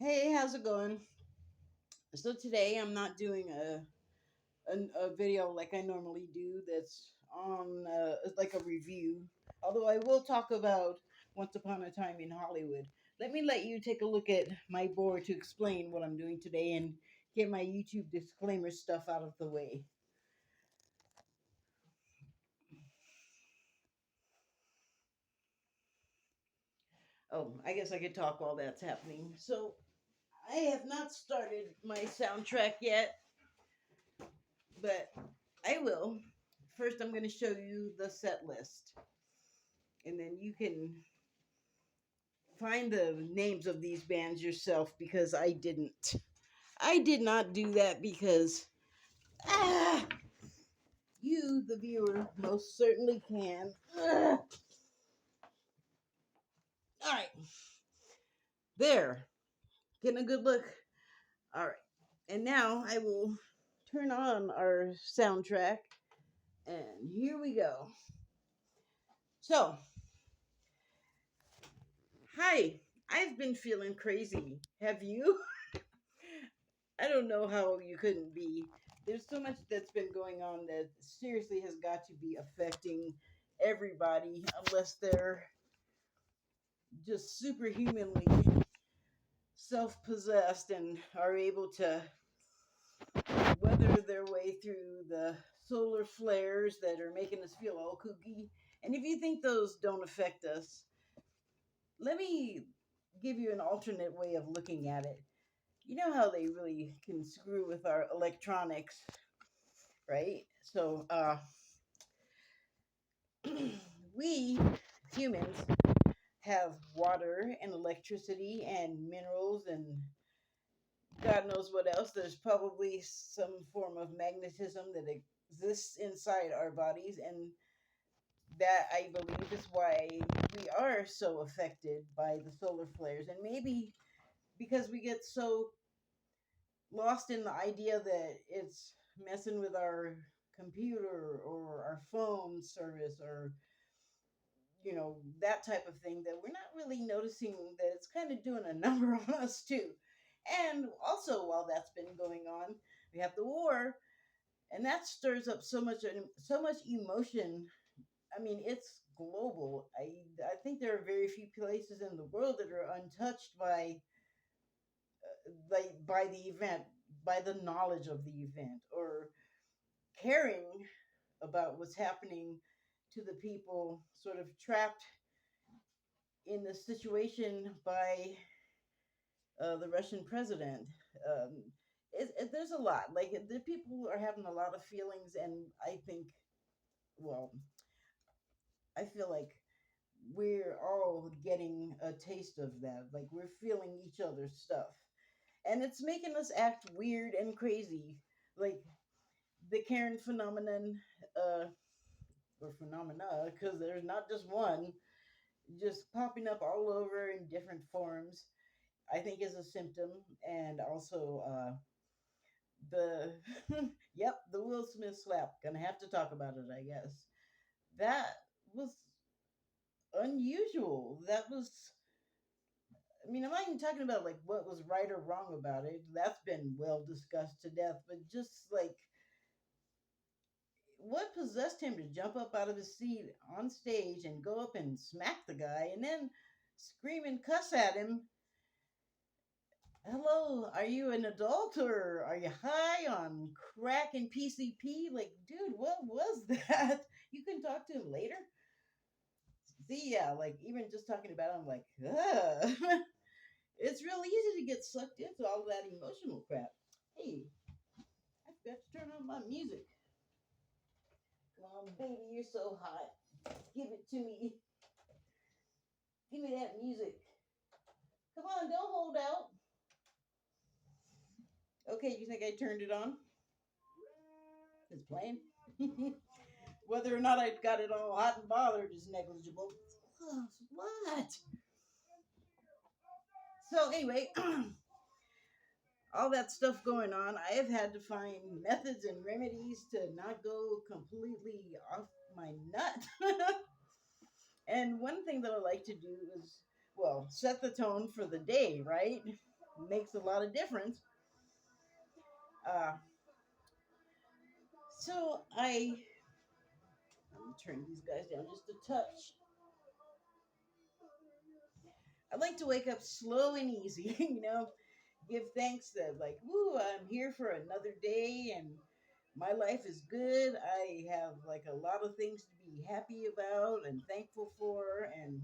Hey, how's it going? So today I'm not doing a video like I normally do. That's on like a review. Although I will talk about Once Upon a Time in Hollywood. Let you take a look at my board to explain what I'm doing today and get my YouTube disclaimer stuff out of the way. Oh, I guess I could talk while that's happening. So I have not started my soundtrack yet, but I will. First, I'm going to show you the set list, and then you can find the names of these bands yourself because I didn't. I did not do that because ah, you, the viewer, most certainly can. All right, there. Getting a good look. All right, and now I will turn on our soundtrack, and here we go. So, hi. I've been feeling crazy. Have you? I don't know how you couldn't be. There's so much that's been going on that seriously has got to be affecting everybody, unless they're just superhumanly self possessed and are able to weather their way through the solar flares that are making us feel all kooky. And if you think those don't affect us, let me give you an alternate way of looking at it. You know how they really can screw with our electronics, right? So, we humans have water and electricity and minerals and God knows what else. There's probably some form of magnetism that exists inside our bodies, and that I believe is why we are so affected by the solar flares. And maybe because we get so lost in the idea that it's messing with our computer or our phone service or that type of thing, that we're not really noticing that it's kind of doing a number on us too. And also, while that's been going on, we have the war, and that stirs up so much emotion. I mean, it's global. I think there are very few places in the world that are untouched by the event, by the knowledge of the event, or caring about what's happening to the people sort of trapped in the situation by the Russian president. Um, there's a lot. Like, the people are having a lot of feelings, and I think, well, I feel like we're all getting a taste of that. Like, we're feeling each other's stuff, and it's making us act weird and crazy. Like the Karen phenomenon, or phenomena, because there's not just one, just popping up all over in different forms, I think is a symptom. And also, the yep, the Will Smith slap. Gonna have to talk about it, I guess. That was unusual. That was. I mean, I'm not even talking about like what was right or wrong about it. That's been well discussed to death. But just like what possessed him to jump up out of his seat on stage and go up and smack the guy and then scream and cuss at him. Hello, are you an adult or are you high on crack and PCP? Like, dude, what was that? You can talk to him later. See, yeah, like even just talking about it, I'm like, ugh. It's real easy to get sucked into all that emotional crap. Hey, I forgot to turn on my music. Come on, baby, you're so hot. Give it to me. Give me that music. Come on, don't hold out. Okay, you think I turned it on? It's playing. Whether or not I got it all hot and bothered is negligible. What? So anyway, all that stuff going on, I have had to find methods and remedies to not go completely off my nut. And one thing that I like to do is, well, set the tone for the day, right? makes a lot of difference. Uh, so I'm turning these guys down just a touch. I like to wake up slow and easy, give thanks that like, woo, I'm here for another day and my life is good. I have like a lot of things to be happy about and thankful for, and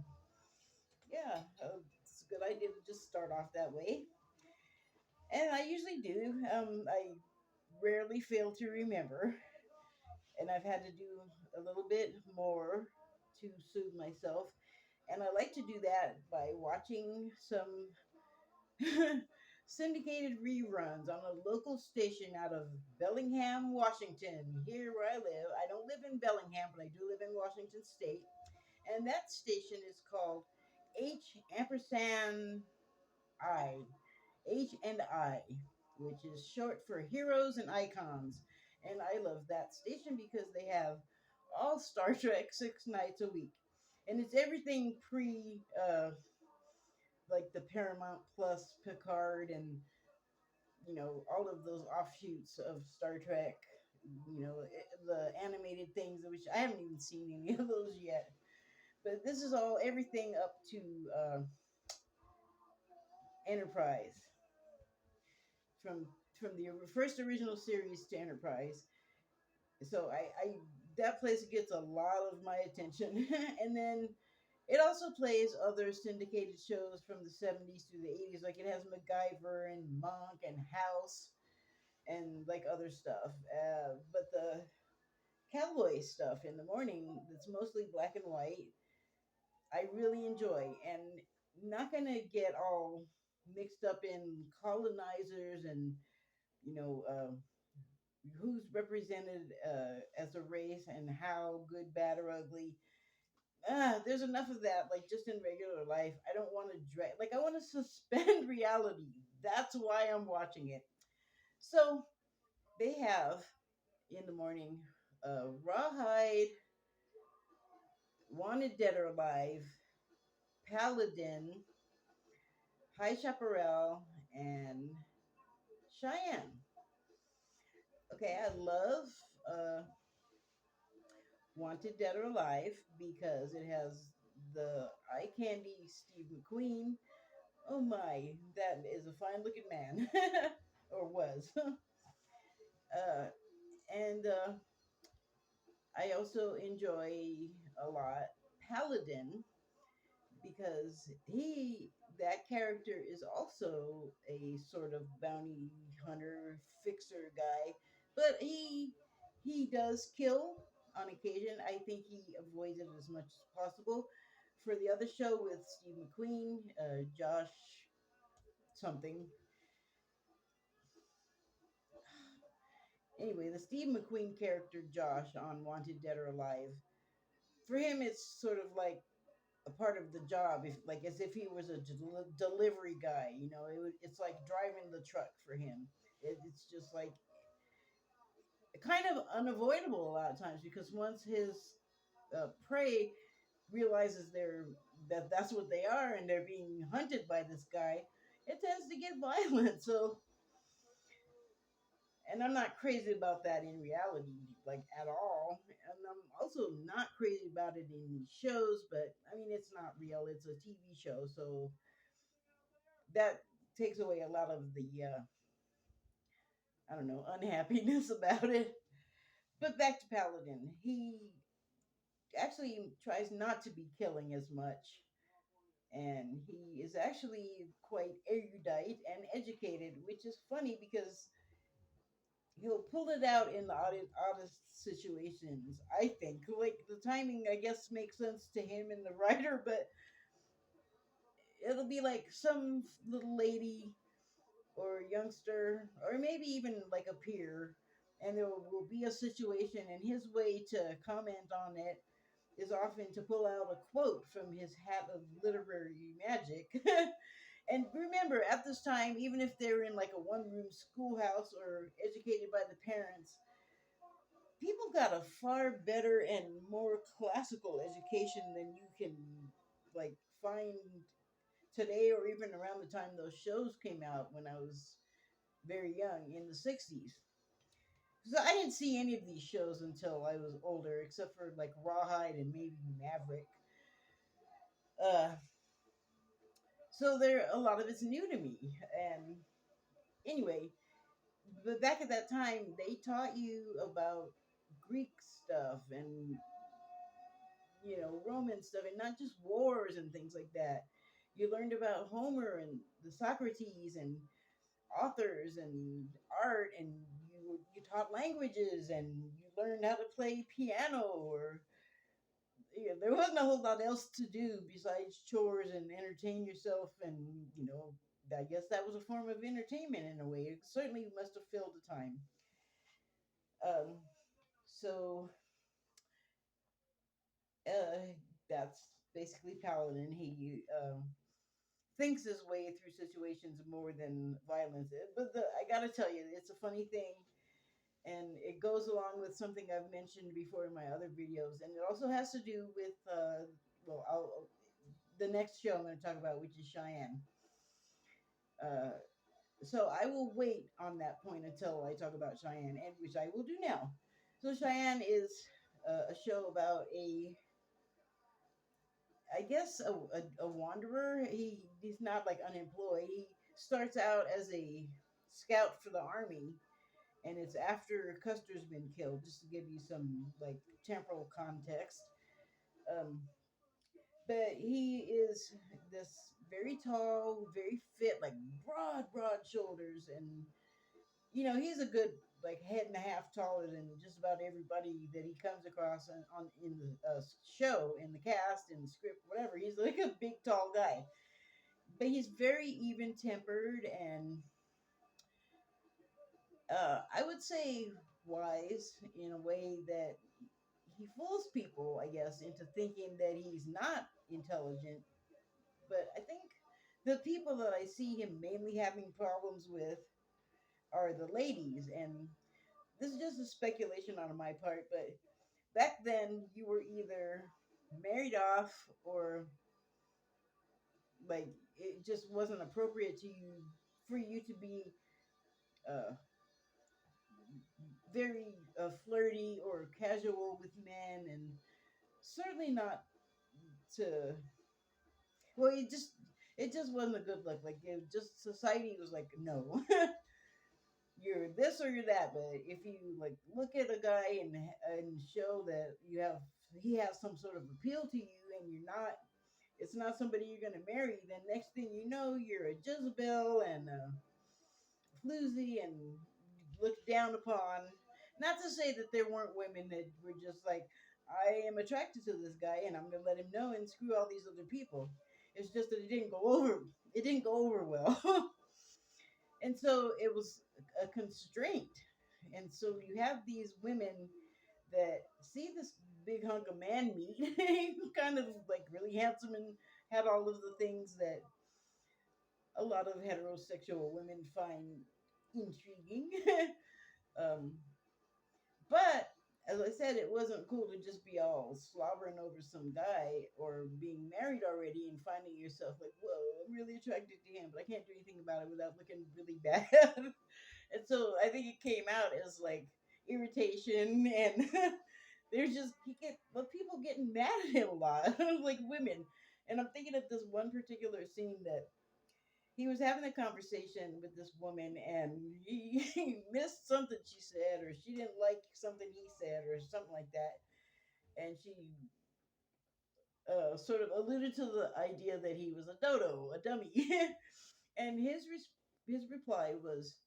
yeah, it's a good idea to just start off that way. And I usually do. I rarely fail to remember, and I've had to do a little bit more to soothe myself. And I like to do that by watching some syndicated reruns on a local station out of Bellingham, Washington, here where I live. I don't live in Bellingham, but I do live in Washington State. And that station is called H ampersand I, H and I, which is short for Heroes and Icons. And I love that station because they have all Star Trek 6 nights a week. And it's everything pre like the Paramount Plus Picard and all of those offshoots of Star Trek, the animated things, which I haven't even seen any of those yet. But this is all everything up to Enterprise, from the first original series to Enterprise. So I that place gets a lot of my attention, and then it also plays other syndicated shows from the 70s through the 80s. Like it has MacGyver and Monk and House and like other stuff. But the cowboy stuff in the morning, that's mostly black and white, I really enjoy. And not going to get all mixed up in colonizers and, you know, uh, who's represented as a race and how good, bad, or ugly. There's enough of that, like just in regular life. I don't want to drag, like, I want to suspend reality. That's why I'm watching it. So they have in the morning Rawhide, Wanted Dead or Alive, Paladin, High Chaparral, and Cheyenne. Okay, I love uh, Wanted Dead or Alive because it has the eye candy Steve McQueen. Oh my, that is a fine looking man, or was. And I also enjoy a lot Paladin because that character is also a sort of bounty hunter fixer guy, but he does kill on occasion. I think he avoids it as much as possible. For the other show with Steve McQueen, Josh something. Anyway, the Steve McQueen character Josh on Wanted Dead or Alive, for him it's sort of like a part of the job, if like as if he was a delivery guy. It's like driving the truck for him. It's just like kind of unavoidable a lot of times because once his prey realizes that's what they are and they're being hunted by this guy, it tends to get violent. So, and I'm not crazy about that in reality, like at all. And I'm also not crazy about it in these shows, but I mean, it's not real. It's a TV show, so that takes away a lot of the I don't know, unhappiness about it. But back to Paladin, he actually tries not to be killing as much, and he is actually quite erudite and educated, which is funny because he'll pull it out in the oddest situations. I think like the timing, I guess, makes sense to him and the writer, but it'll be like some little lady or youngster, or maybe even like a peer, and there will be a situation, and his way to comment on it is often to pull out a quote from his hat of literary magic. And remember, at this time, even if they're in like a one-room schoolhouse or educated by the parents, people got a far better and more classical education than you can like find today or even around the time those shows came out when I was very young in the 60s. So I didn't see any of these shows until I was older, except for like Rawhide and maybe Maverick. Uh, so there, a lot of it's new to me. And anyway, but back at that time, they taught you about Greek stuff and Roman stuff, and not just wars and things like that. You learned about Homer and the Socrates and authors and art, and you taught languages, and you learned how to play piano, or there wasn't a whole lot else to do besides chores and entertain yourself, and I guess that was a form of entertainment in a way. It certainly must have filled the time. Um, so uh, that's basically Paladin. He thinks his way through situations more than violence. But I gotta tell you, it's a funny thing, and it goes along with something I've mentioned before in my other videos, and it also has to do with well, the next show I'm going to talk about, which is Cheyenne. Uh, so I will wait on that point until I talk about Cheyenne, and which I will do now. So Cheyenne is a show about I guess a wanderer. He's not like unemployed. He starts out as a scout for the army, and it's after Custer's been killed. Just to give you some like temporal context. Um, but he is this very tall, very fit, like broad shoulders, and he's a good like head and a half taller than just about everybody that he comes across on in the show, in the cast, in the script, whatever. He's like a big tall guy, but he's very even tempered and I would say wise in a way that he fools people, I guess, into thinking that he's not intelligent. But I think the people that I see him mainly having problems with are the ladies. And this is just a speculation on my part, but back then you were either married off or like it just wasn't appropriate to you for you to be uh, very flirty or casual with men, and certainly not to well it just wasn't a good look. Like it just society was like, no, you're this or you're that. But if you like look at a guy and show that he has some sort of appeal to you, and it's not somebody you're going to marry, then next thing you know, you're a Jezebel and a floozy and looked down upon. Not to say that there weren't women that were just like, I am attracted to this guy and I'm going to let him know and screw all these other people. It's just that it didn't go over. It didn't go over well. And so it was a constraint. And so you have these women that see this big hunk of man meat, kind of like really handsome and had all of the things that a lot of heterosexual women find intriguing. um, but as I said, it wasn't cool to just be all slobbering over some guy or being married already and finding yourself like, whoa, I'm really attracted to him, but I can't do anything about it without looking really bad. And so I think it came out as like irritation and there's just people getting mad at him a lot, like women. And I'm thinking of this one particular scene that he was having a conversation with this woman, and he missed something she said, or she didn't like something he said, or something like that. And she sort of alluded to the idea that he was a dodo, a dummy. And his reply was,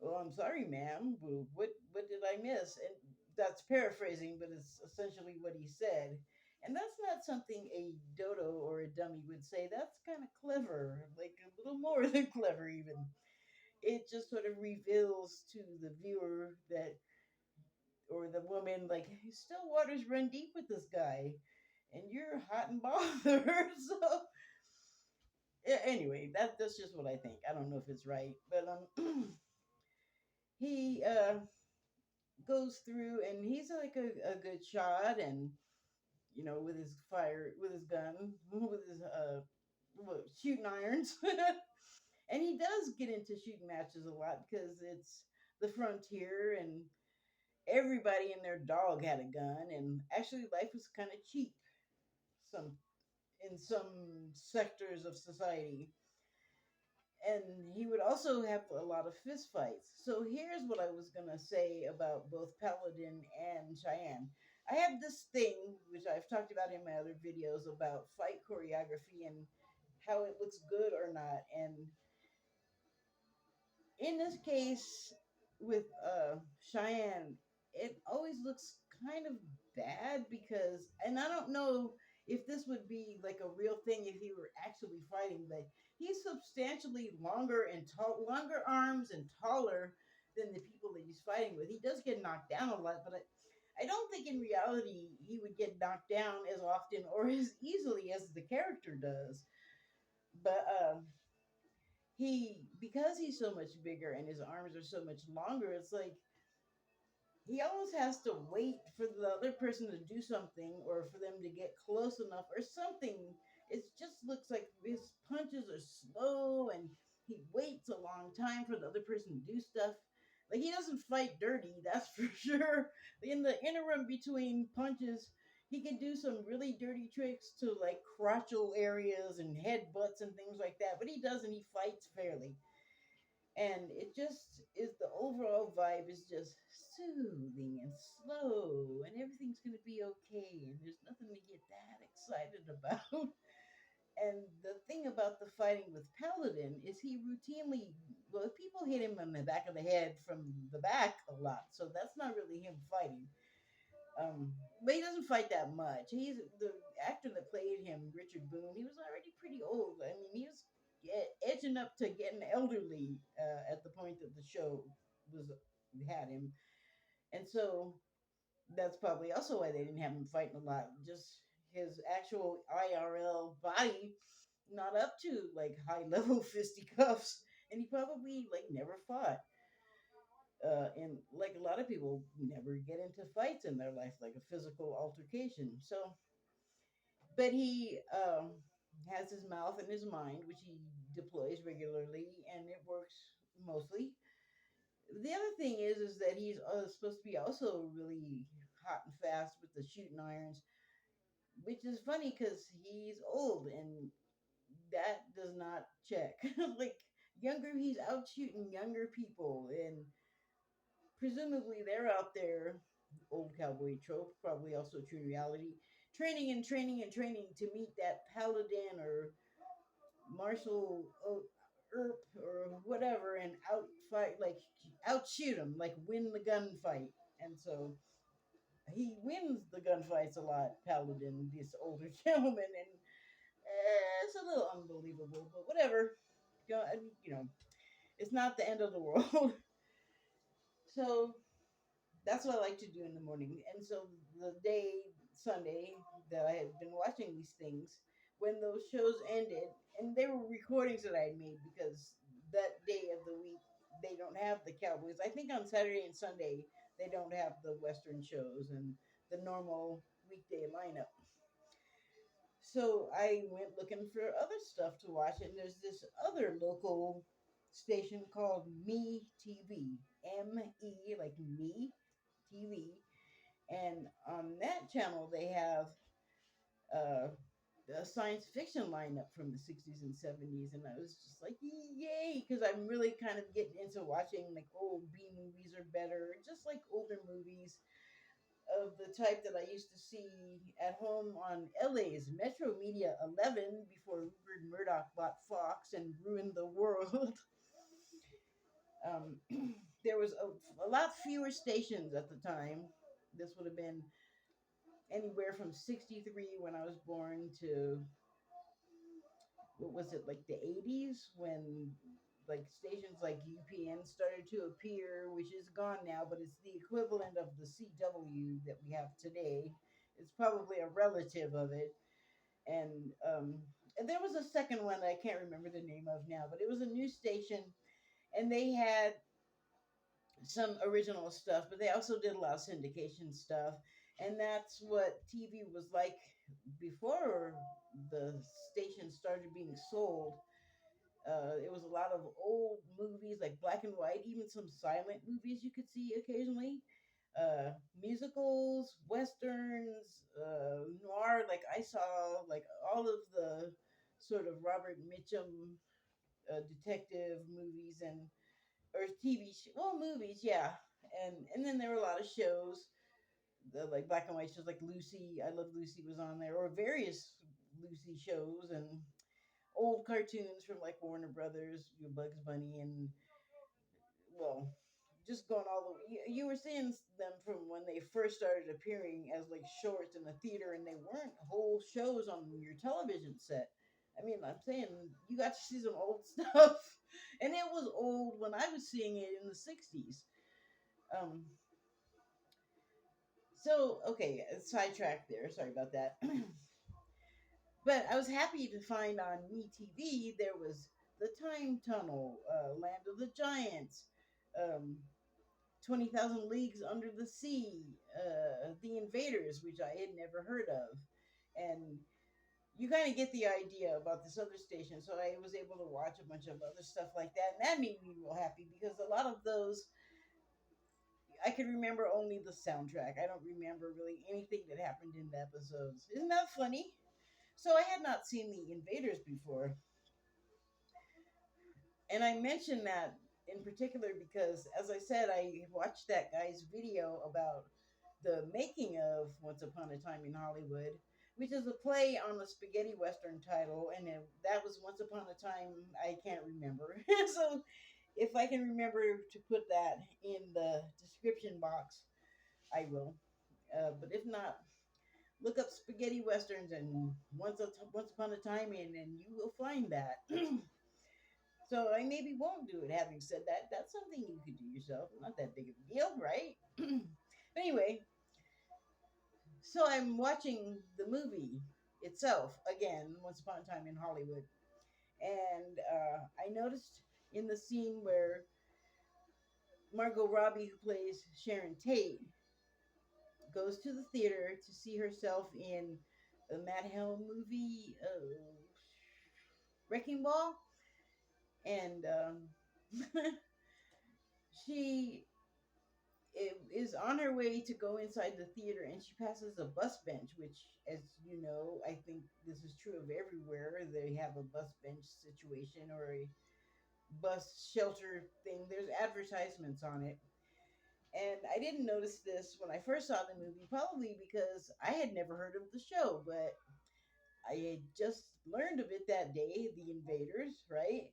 "Oh, I'm sorry, ma'am. What did I miss?" And that's paraphrasing, but it's essentially what he said. And that's not something a dodo or a dummy would say. That's kind of clever, like a little more than clever, even. It just sort of reveals to the viewer that, or the woman, like, still waters run deep with this guy, and you're hot and bothered. So, yeah, anyway, that's just what I think. I don't know if it's right, but he goes through, and he's like a good shot, and with his gun, with his shooting irons. And he does get into shooting matches a lot because it's the frontier and everybody and their dog had a gun, and actually life was kind of cheap some in some sectors of society. And he would also have a lot of fist fights. So here's what I was gonna say about both Paladin and Cheyenne. I have this thing which I've talked about in my other videos about fight choreography and how it looks good or not. And in this case with Cheyenne, it always looks kind of bad because, and I don't know if this would be like a real thing if he were actually fighting, but he's substantially longer and longer arms and taller than the people that he's fighting with. He does get knocked down a lot, but I don't think in reality he would get knocked down as often or as easily as the character does. But he, because he's so much bigger and his arms are so much longer, it's like he almost has to wait for the other person to do something or for them to get close enough or something. It just looks like his punches are slow and he waits a long time for the other person to do stuff. Like he doesn't fight dirty, that's for sure. In the interim between punches, he can do some really dirty tricks to like crotchal areas and headbutts and things like that, but he doesn't. He fights fairly, and it just is, the overall vibe is just soothing and slow, and everything's going to be okay, and there's nothing to get that excited about. And the thing about the fighting with Paladin is he routinely, well, people hit him on the back of the head from the back a lot, so that's not really him fighting. But he doesn't fight that much. He's the actor that played him, Richard Boone. He was already pretty old. I mean, he was edging up to getting elderly at the point that the show was had him, and so that's probably also why they didn't have him fighting a lot. Just his actual IRL body not up to like high level fisticuffs, and he probably like never fought. And like a lot of people never get into fights in their life, like a physical altercation. So, but he has his mouth and his mind, which he deploys regularly, and it works mostly. The other thing is that he's supposed to be also really hot and fast with the shooting irons, which is funny because he's old and that does not check. Like younger, he's out shooting younger people, and presumably they're out there, old cowboy trope, probably also true reality, training and training and training to meet that paladin or martial Earp or whatever and outfight, like outshoot him, like win the gunfight. And so he wins the gunfights a lot, Paladin, this older gentleman, and it's a little unbelievable, but whatever. You know, it's not the end of the world. So that's what I like to do in the morning. And so the day Sunday that I had been watching these things, when those shows ended, and they were recordings that I had made because that day of the week they don't have the Cowboys. I think on Saturday and Sunday they don't have the Western shows and the normal weekday lineup. So I went looking for other stuff to watch, and there's this other local station called Me TV, Me like me TV, and on that channel they have uh, a science fiction lineup from the 60s and 70s, and I was just like, yay, because I'm really kind of getting into watching like old B movies are better, just like older movies of the type that I used to see at home on LA's Metro Media 11 before Rupert Murdoch bought Fox and ruined the world. um, there was a lot fewer stations at the time. This would have been anywhere from 63 when I was born to, what was it, like the 80s, when like stations like UPN started to appear, which is gone now, but it's the equivalent of the CW that we have today. It's probably a relative of it. And and there was a second one that I can't remember the name of now, but it was a new station, and they had some original stuff, but they also did a lot of syndication stuff. And that's what TV was like before the station started being sold. It was a lot of old movies, like black and white, even some silent movies you could see occasionally. Musicals, westerns, noir. Like I saw, like all of the sort of Robert Mitchum detective movies and or well, movies, yeah. And then there were a lot of shows, like black and white shows, like Lucy. I Love Lucy was on there, or various Lucy shows, and old cartoons from like Warner Brothers, Bugs Bunny, and well, just going all the way. You were seeing them from when they first started appearing as like shorts in the theater, and they weren't whole shows on your television set. I mean, I'm saying you got to see some old stuff, and it was old when I was seeing it in the '60s. Um, so okay, sidetrack there. Sorry about that. But I was happy to find on MeTV there was the Time Tunnel, Land of the Giants, um, 20,000 Leagues Under the Sea, The Invaders, which I had never heard of. And you kind of get the idea about this other station. So I was able to watch a bunch of other stuff like that. And that made me real happy because a lot of those, I can remember only the soundtrack. I don't remember really anything that happened in the episodes. Isn't that funny? So I had not seen The Invaders before. And I mention that in particular because, as I said, I watched that guy's video about the making of Once Upon a Time in Hollywood, which is a play on a spaghetti western title, and that was Once Upon a Time. I can't remember, so if I can remember to put that in the description box, I will. But if not, look up spaghetti westerns and Once Upon a Time in, and you will find that. So I maybe won't do it. Having said that, that's something you could do yourself. Not that big of a deal, right? Anyway, so I'm watching the movie itself again, Once Upon a Time in Hollywood, and I noticed in the scene where Margot Robbie, who plays Sharon Tate, goes to the theater to see herself in a Matt Helm movie, Wrecking Ball, and she is on her way to go inside the theater, and she passes a bus bench, which, as you know, I think this is true of everywhere. They have a bus bench situation or a bus shelter thing. There's advertisements on it. And I didn't notice this when I first saw the movie, probably because I had never heard of the show, but I had just learned of it that day, The Invaders, right?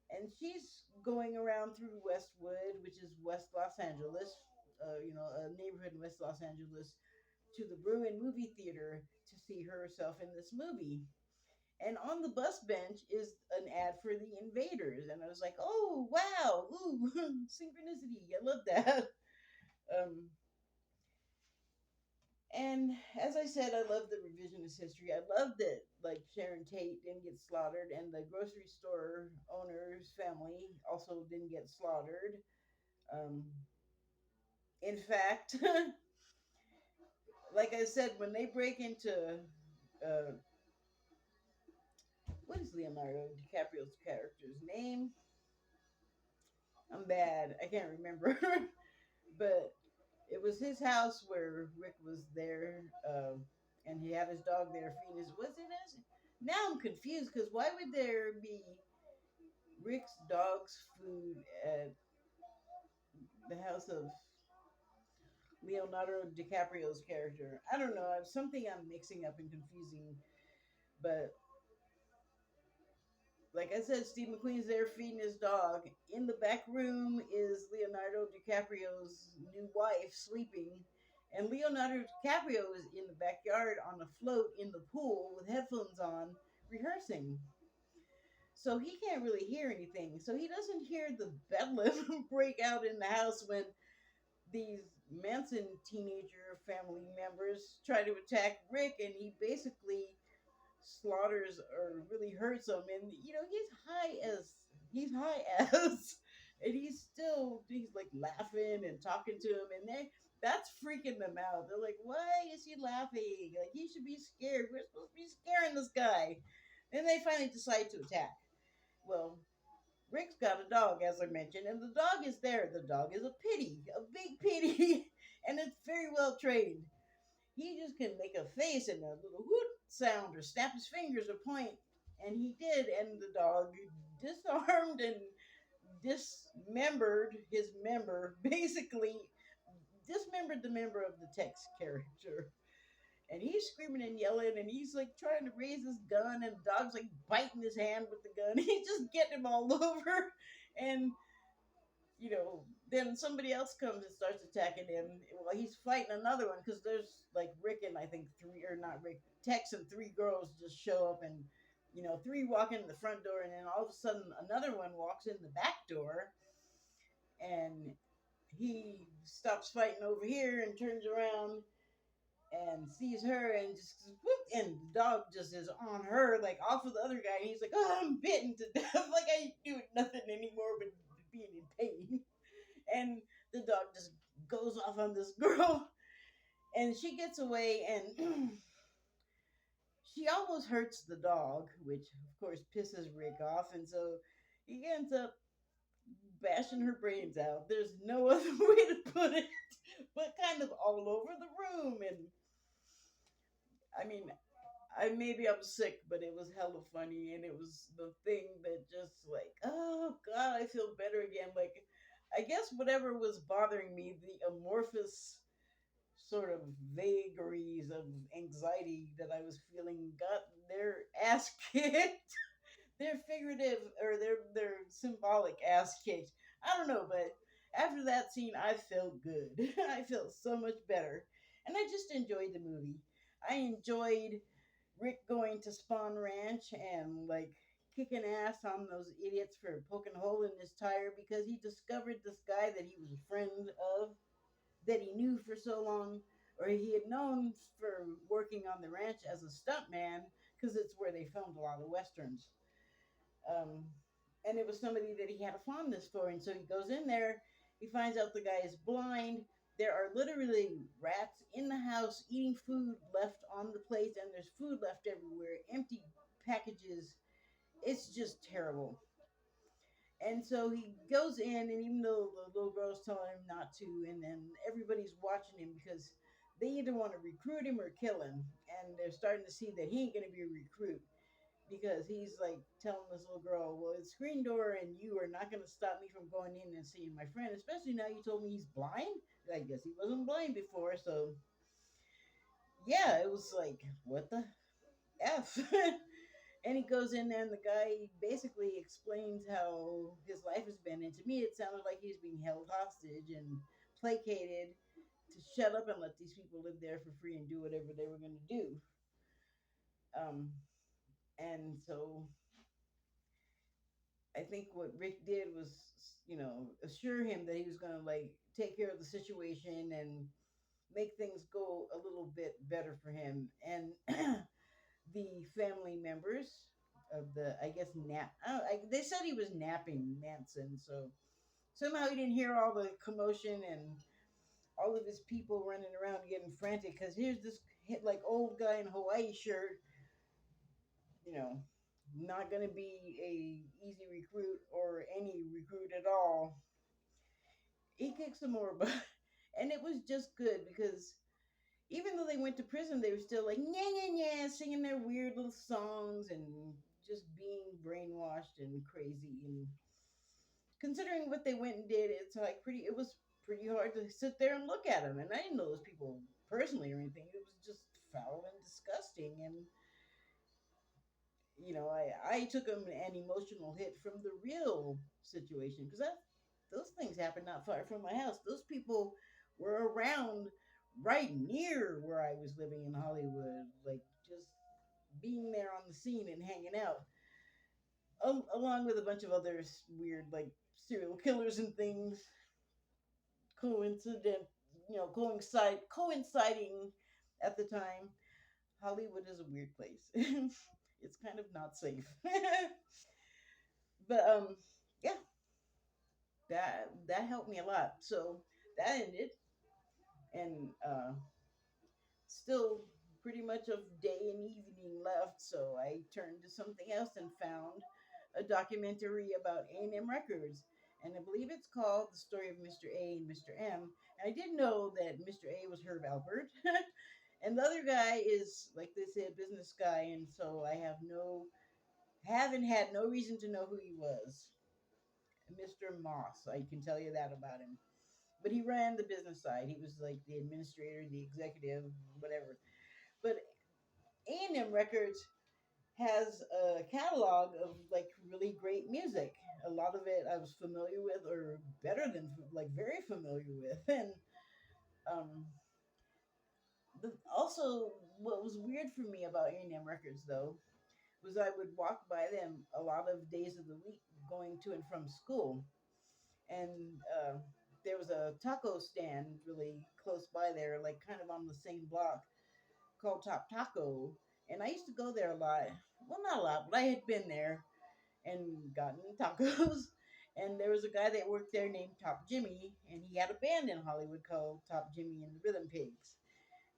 And she's going around through Westwood, which is West Los Angeles, a neighborhood in West Los Angeles, to the Bruin movie theater to see herself in this movie. And on the bus bench is an ad for the Invaders, and I was like, "Oh wow, ooh, synchronicity! I love that." Um, and as I said, I love the revisionist history. I love that like Sharon Tate didn't get slaughtered, and the grocery store owner's family also didn't get slaughtered. Um, in fact, like I said, when they break into uh, what is Leonardo DiCaprio's character's name? I'm bad. I can't remember. But it was his house where Rick was there, and he had his dog there feeding his. Was it his? Now I'm confused because why would there be Rick's dog's food at the house of Leonardo DiCaprio's character? I don't know. It's something I'm mixing up and confusing. But like I said, Steve McQueen's there feeding his dog. In the back room is Leonardo DiCaprio's new wife sleeping. And Leonardo DiCaprio is in the backyard on a float in the pool with headphones on, rehearsing. So he can't really hear anything. So he doesn't hear the bedlam break out in the house when these Manson teenager family members try to attack Rick, and he basically slaughters or really hurts him. And he's high as and he's like laughing and talking to him, and That's freaking them out. They're like, why is he laughing? Like, he should be scared. We're supposed to be scaring this guy. And they finally decide to attack. Well, Rick's got a dog, as I mentioned, and the dog is there. The dog is a pitty, a big pitty, and it's very well trained. He just can make a face and a little hoot sound or snap his fingers or point. And he did, and the dog disarmed and dismembered his member, basically dismembered the member of the text character. And he's screaming and yelling, and he's like trying to raise his gun, and the dog's like biting his hand with the gun. He's just getting him all over. And then somebody else comes and starts attacking him. Well, he's fighting another one because there's like Rick and I think three, or not Rick, Tex and three girls just show up, and three walk in the front door, and then all of a sudden another one walks in the back door, and he stops fighting over here and turns around and sees her and just whoop, and the dog just is on her, like off of the other guy, and he's like, oh, I'm bitten to death. Like, I ain't doing nothing anymore but being in pain. And the dog just goes off on this girl, and she gets away, and she almost hurts the dog, which of course pisses Rick off, and so he ends up bashing her brains out. There's no other way to put it, but kind of all over the room. And I mean, maybe I'm sick, but it was hella funny, and it was the thing that just like, oh god, I feel better again. Like, I guess whatever was bothering me, the amorphous sort of vagaries of anxiety that I was feeling, got their ass kicked. Their figurative or their symbolic ass kicked. I don't know, but after that scene, I felt good. I felt so much better, and I just enjoyed the movie. I enjoyed Rick going to Spawn Ranch and like kicking ass on those idiots for poking a hole in his tire because he discovered this guy that he was a friend of, that he knew for so long, or he had known for working on the ranch as a stuntman, because it's where they filmed a lot of westerns. Um, and it was somebody that he had a fondness for, and so he goes in there. He finds out the guy is blind. There are literally rats in the house eating food left on the plates, and there's food left everywhere, empty packages. It's just terrible. And so he goes in, and even though the little girl's telling him not to, and then everybody's watching him because they either want to recruit him or kill him, and they're starting to see that he ain't going to be a recruit because he's like telling this little girl, well, it's screen door, and you are not going to stop me from going in and seeing my friend, especially now you told me he's blind. I guess he wasn't blind before, so yeah, it was like, what the F? And he goes in there, and the guy basically explains how his life has been. And to me, it sounded like he was being held hostage and placated to shut up and let these people live there for free and do whatever they were going to do. Um, and so I think what Rick did was, assure him that he was going to like take care of the situation and make things go a little bit better for him. And the family members of the, I guess, they said he was napping Manson, so somehow he didn't hear all the commotion and all of his people running around getting frantic because here's this like old guy in Hawaii shirt, you know, not gonna be a easy recruit or any recruit at all. He kicked some more butt, and it was just good because even though they went to prison, they were still like, yeah, yeah, yeah, singing their weird little songs and just being brainwashed and crazy. And considering what they went and did, it was pretty hard to sit there and look at them. And I didn't know those people personally or anything. It was just foul and disgusting. And, I took an emotional hit from the real situation because those things happened not far from my house. Those people were around right near where I was living in Hollywood, like just being there on the scene and hanging out, along with a bunch of other weird, like serial killers and things. Coincident, coinciding at the time. Hollywood is a weird place. It's kind of not safe. But yeah, that helped me a lot. So that ended, and still pretty much of day and evening left, so I turned to something else and found a documentary about A&M Records. And I believe it's called The Story of Mr. A and Mr. M. And I didn't know that Mr. A was Herb Alpert. And the other guy is, like they said, business guy, and so I haven't had no reason to know who he was. Mr. Moss, I can tell you that about him. But he ran the business side. He was like the administrator, the executive, whatever. But A&M Records has a catalog of like really great music. A lot of it I was familiar with, or better than like very familiar with. And um, also, what was weird for me about A&M Records though was I would walk by them a lot of days of the week going to and from school, and there was a taco stand really close by there, like kind of on the same block, called Top Taco, and I used to go there a lot. Well, not a lot, but I had been there and gotten tacos. And there was a guy that worked there named Top Jimmy, and he had a band in Hollywood called Top Jimmy and the Rhythm Pigs.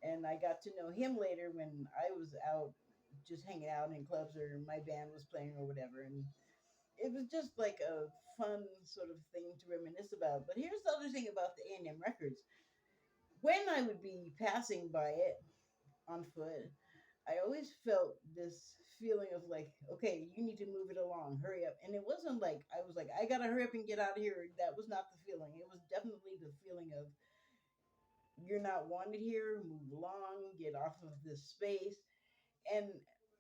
And I got to know him later when I was out just hanging out in clubs or my band was playing or whatever. And it was just like a fun sort of thing to reminisce about. But here's the other thing about the A&M Records. When I would be passing by it on foot, I always felt this feeling of like, okay, you need to move it along, hurry up. And it wasn't like I was like, I gotta hurry up and get out of here. That was not the feeling. It was definitely the feeling of you're not wanted here, move along, get off of this space. And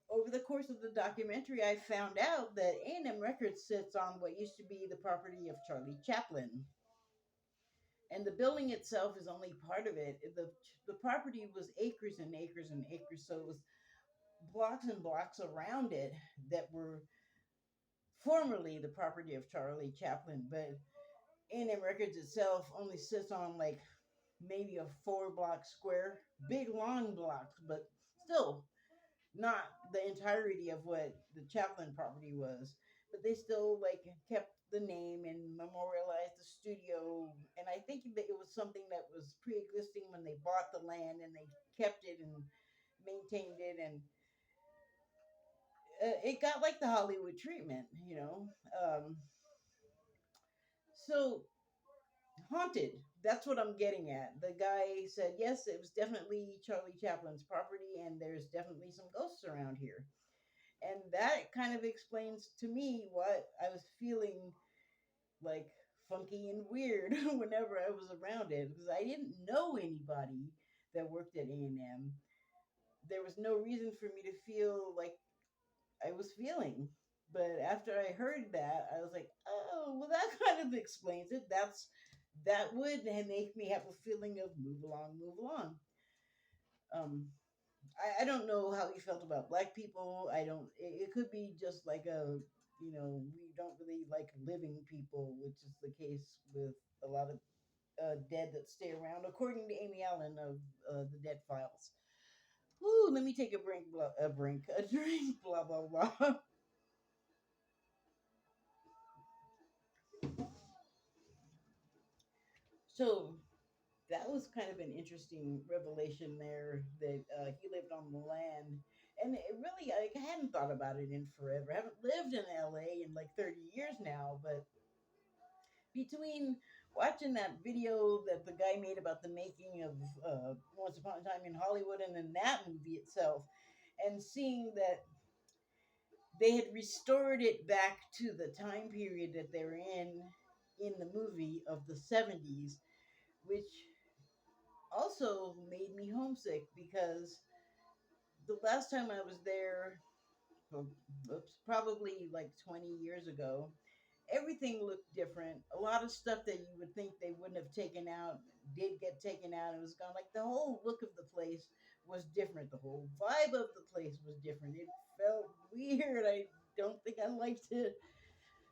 over the course of the documentary, I found out that A&M Records sits on what used to be the property of Charlie Chaplin. And the building itself is only part of it. The property was acres and acres and acres, so it was blocks and blocks around it that were formerly the property of Charlie Chaplin. But A&M Records itself only sits on like maybe a 4 block square, big long blocks, but still not the entirety of what the Chaplin property was. But they still like kept the name and memorialized the studio. And I think that it was something that was pre-existing when they bought the land, and they kept it and maintained it, and it got like the Hollywood treatment. So haunted. That's what I'm getting at. The guy said, yes, it was definitely Charlie Chaplin's property, and there's definitely some ghosts around here. And that kind of explains to me what I was feeling like funky and weird whenever I was around it, because I didn't know anybody that worked at A&M. There was no reason for me to feel like I was feeling. But after I heard that, I was like, oh, well, that kind of explains it. That would make me have a feeling of move along, move along. Um, I don't know how he felt about black people. I don't. It could be just like we don't really like living people, which is the case with a lot of dead that stay around, according to Amy Allen of the Dead Files. Woo, let me take a drink, blah, blah, blah. So that was kind of an interesting revelation there that he lived on the land. And it really, I hadn't thought about it in forever. I haven't lived in LA in like 30 years now, but between watching that video that the guy made about the making of Once Upon a Time in Hollywood, and then that movie itself, and seeing that they had restored it back to the time period that they're in the movie of the 70s, which also made me homesick because the last time I was there, oh, oops, probably like 20 years ago, everything looked different. A lot of stuff that you would think they wouldn't have taken out did get taken out. It was gone. Like the whole look of the place was different. The whole vibe of the place was different. It felt weird. I don't think I liked it.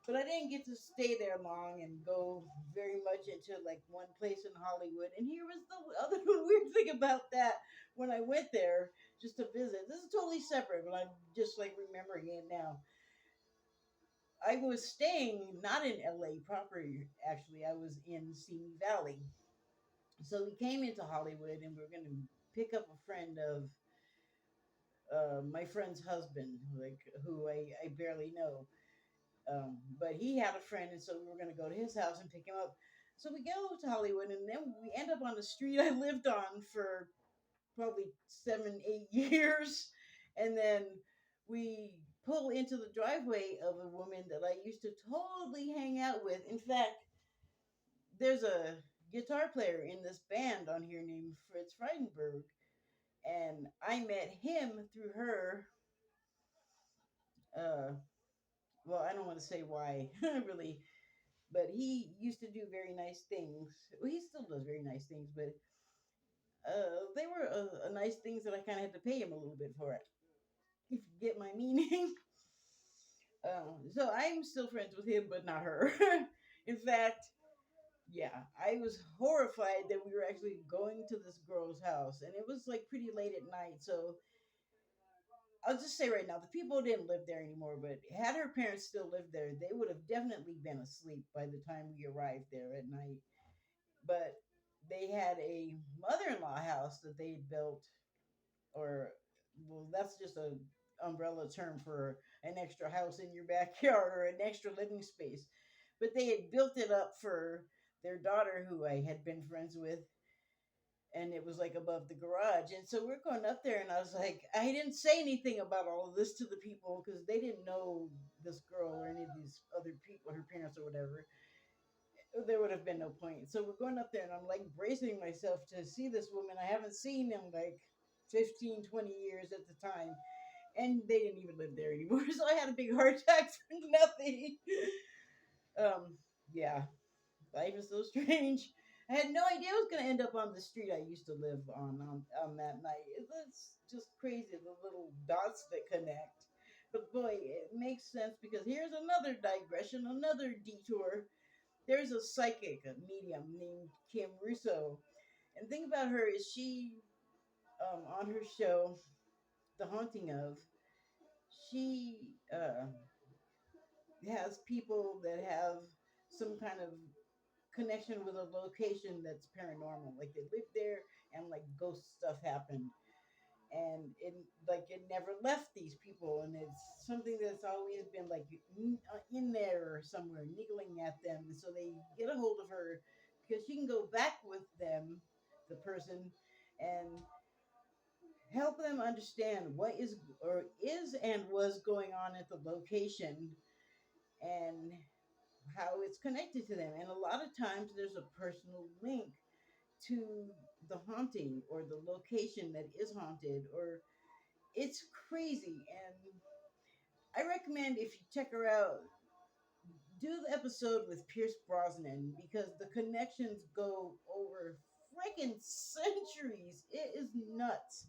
But I didn't get to stay there long and go very much into like one place in Hollywood. And here was the other weird thing about that when I went there just to visit. This is totally separate, but I'm just like remembering it now. I was staying not in LA proper, actually. I was in Simi Valley. So we came into Hollywood, and we are going to pick up a friend of my friend's husband, like who I barely know. But he had a friend, and so we were going to go to his house and pick him up. So we go to Hollywood, and then we end up on the street I lived on for probably 7, 8 years, and then we pull into the driveway of a woman that I used to totally hang out with. In fact, there's a guitar player in this band on here named Fritz Friedenberg, and I met him through her. Uh, well, I don't want to say why, really, but he used to do very nice things. Well, he still does very nice things, but they were nice things that I kind of had to pay him a little bit for it, if you get my meaning. So I'm still friends with him, but not her. In fact, yeah, I was horrified that we were actually going to this girl's house, and it was like pretty late at night. So I'll just say right now, the people didn't live there anymore. But had her parents still lived there, they would have definitely been asleep by the time we arrived there at night. But they had a mother-in-law house that they had built, or well, that's just a umbrella term for an extra house in your backyard or an extra living space. But they had built it up for their daughter, who I had been friends with, and it was like above the garage. And so we're going up there, and I was like, I didn't say anything about all of this to the people because they didn't know this girl or any of these other people, her parents or whatever. There would have been no point. So we're going up there, and I'm like bracing myself to see this woman I haven't seen in like 15, 20 years at the time. And they didn't even live there anymore. So I had a big heart attack for nothing. um, yeah, life is so strange. I had no idea I was going to end up on the street I used to live on that night. It's just crazy, the little dots that connect. But boy, it makes sense because here's another digression, another detour. There's a psychic, a medium named Kim Russo. And the thing about her is she, on her show, The Haunting of, she has people that have some kind of connection with a location that's paranormal. Like they live there and like ghost stuff happened. And it never left these people, and it's something that's always been like in there somewhere, niggling at them. And so they get a hold of her because she can go back with them, the person, and help them understand what is and was going on at the location, and how it's connected to them. And a lot of times there's a personal link to the haunting or the location that is haunted, or it's crazy. And I recommend, if you check her out, do the episode with Pierce Brosnan because the connections go over freaking centuries. It is nuts.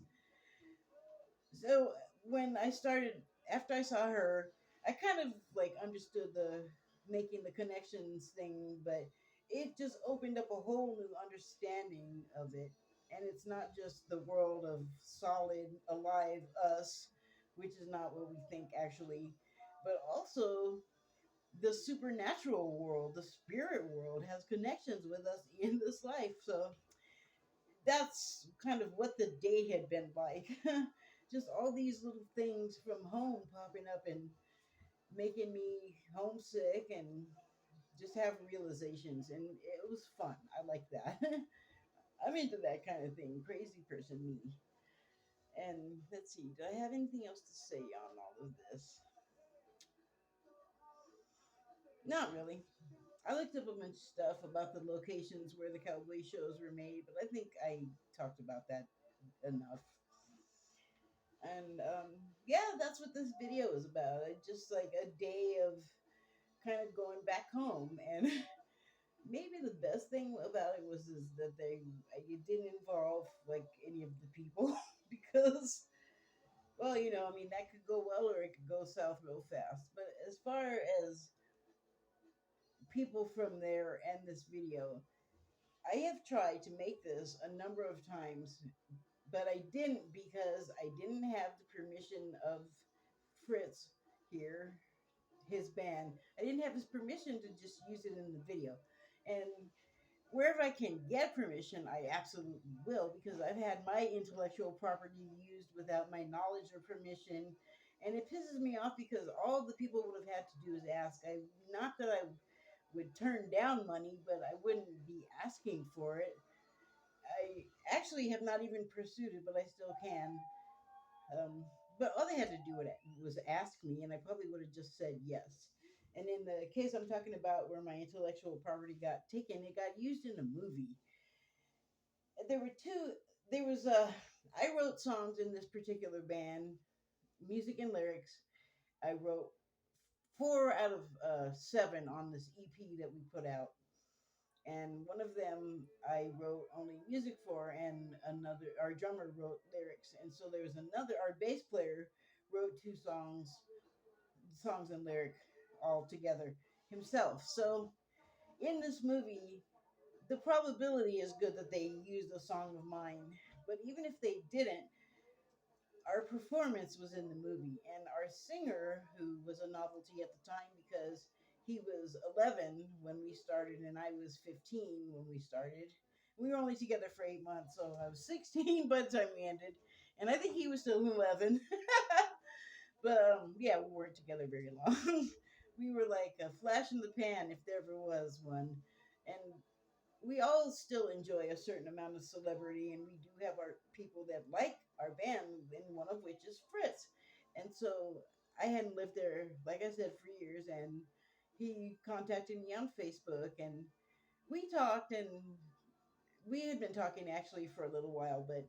So when I started, after I saw her, I kind of like understood the making the connections thing, but it just opened up a whole new understanding of it. And it's not just the world of solid, alive us, which is not what we think actually, but also the supernatural world, the spirit world has connections with us in this life. So that's kind of what the day had been like. Just all these little things from home popping up and making me homesick and just have realizations. And it was fun. I like that. I'm into that kind of thing. Crazy person, me. And let's see, do I have anything else to say on all of this? Not really. I looked up a bunch of stuff about the locations where the cowboy shows were made, but I think I talked about that enough. And yeah, that's what this video is about. It's just like a day of kind of going back home. And maybe the best thing about it was is that it didn't involve like any of the people because, well, I mean, that could go well or it could go south real fast. But as far as people from there and this video, I have tried to make this a number of times, but I didn't because I didn't have the permission of Fritz here, his band. I didn't have his permission to just use it in the video. And Wherever I can get permission, I absolutely will, because I've had my intellectual property used without my knowledge or permission. And it pisses me off because all the people would have had to do is ask. Not that I would turn down money, but I wouldn't be asking for it. I actually have not even pursued it, but I still can. Um, but all they had to do was ask me, and I probably would have just said yes. And in the case I'm talking about where my intellectual property got taken, it got used in a movie. There were two, there was I wrote songs in this particular band, music and lyrics. I wrote four out of seven on this EP that we put out. And one of them I wrote only music for, and another, our drummer wrote lyrics. And so there was another, our bass player wrote two songs and lyric all together himself. So in this movie, the probability is good that they used a song of mine. But even if they didn't, our performance was in the movie, and our singer, who was a novelty at the time because he was 11 when we started and I was 15 when we started. We were only together for 8 months, so I was 16 by the time we ended, and I think he was still 11. But yeah, we weren't together very long. We were like a flash in the pan if there ever was one. And we all still enjoy a certain amount of celebrity, and we do have our people that like our band, and one of which is Fritz. And so I hadn't lived there, like I said, for years, and he contacted me on Facebook, and we talked, and we had been talking actually for a little while, but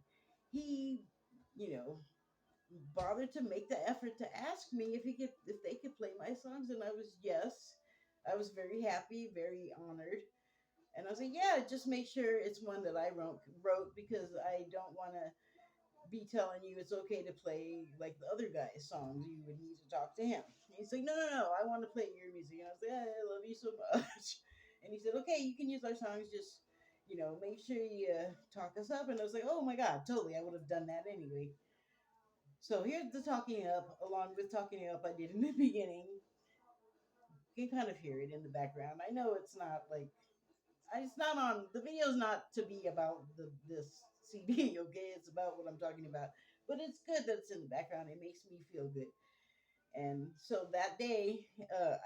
he, you know, bothered to make the effort to ask me if they could play my songs, and I was yes. I was very happy, very honored. And I was like, yeah, just make sure it's one that I wrote because I don't want to be telling you it's okay to play like the other guy's songs. You would need to talk to him. And he's like, no, no, no, I want to play your music. And I was like, I love you so much. And he said, okay, you can use our songs. Just, make sure you talk us up. And I was like, oh my God, totally. I would have done that anyway. So here's the talking up, along with talking up I did in the beginning. You can kind of hear it in the background. I know it's not like it's not on the video's not to be about this CD, okay? It's about what I'm talking about. But it's good that it's in the background. It makes me feel good. And so that day,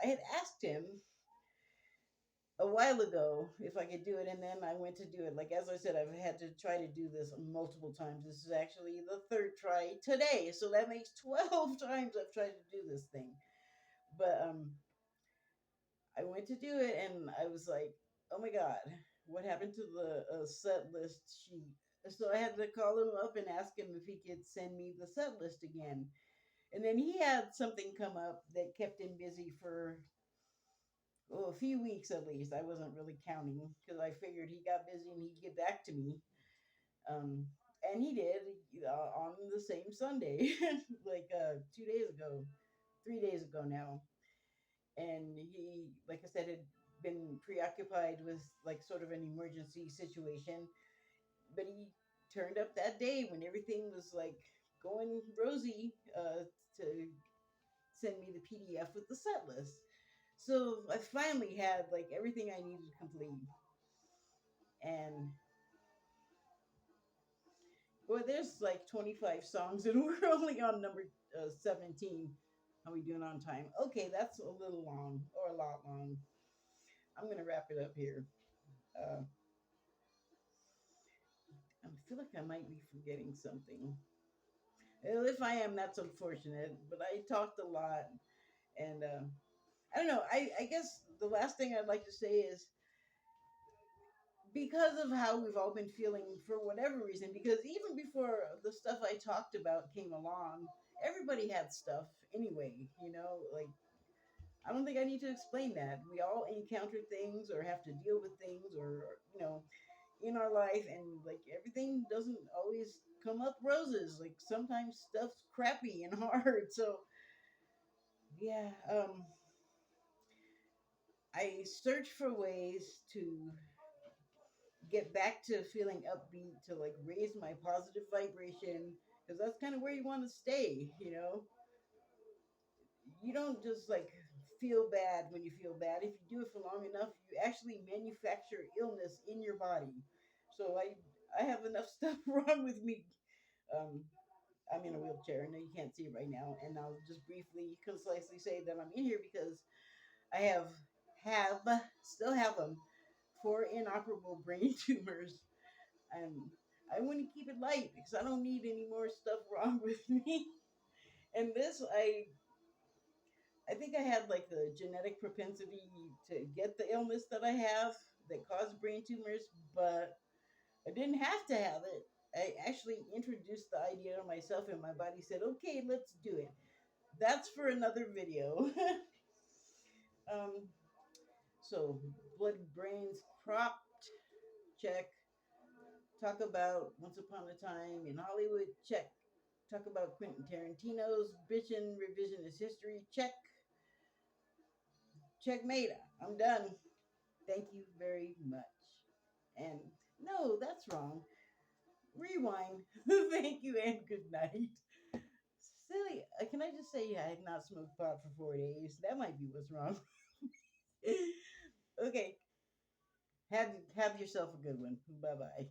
I had asked him a while ago if I could do it, and then I went to do it. Like as I said, I've had to try to do this multiple times. This is actually the third try today, so that makes 12 times I've tried to do this thing. But I went to do it, and I was like, "Oh my God, what happened to the set list sheet?" So I had to call him up and ask him if he could send me the set list again. And then he had something come up that kept him busy for a few weeks at least. I wasn't really counting because I figured he got busy and he'd get back to me. Um, and he did on the same Sunday, like 2 days ago, 3 days ago now. And he, like I said, had been preoccupied with like sort of an emergency situation, but he turned up that day when everything was like going rosy to send me the PDF with the set list. So I finally had like everything I needed to complete. And well, there's like 25 songs, and we're only on number 17. How are we doing on time? Okay, that's a little long or a lot long. I'm gonna wrap it up here. Uh, I feel like I might be forgetting something. Well, if I am, that's unfortunate. But I talked a lot, and I don't know. I guess the last thing I'd like to say is because of how we've all been feeling for whatever reason. Because even before the stuff I talked about came along, everybody had stuff anyway. Like I don't think I need to explain that. We all encounter things or have to deal with things, or in our life, and like everything doesn't always come up roses. Like sometimes stuff's crappy and hard. So yeah, I search for ways to get back to feeling upbeat, to like raise my positive vibration, because that's kind of where you want to stay. You don't just like feel bad when you feel bad. If you do it for long enough, you actually manufacture illness in your body. So I have enough stuff wrong with me. Um, I'm in a wheelchair. I know you can't see it right now, and I'll just briefly, concisely say that I'm in here because I have still have them, 4 inoperable brain tumors, and I want to keep it light because I don't need any more stuff wrong with me. And this, I think I had like the genetic propensity to get the illness that I have that caused brain tumors, but I didn't have to have it. I actually introduced the idea to myself, and my body said, "Okay, let's do it." That's for another video. um, so blood brains cropped. Check. Talk about Once Upon a Time in Hollywood. Check. Talk about Quentin Tarantino's bitchin' revisionist history. Check. Checkmate. I'm done. Thank you very much. And no, that's wrong. Rewind. Thank you and good night. Silly. Can I just say I had not smoked pot for 4 days? That might be what's wrong. Okay. Have yourself a good one. Bye bye.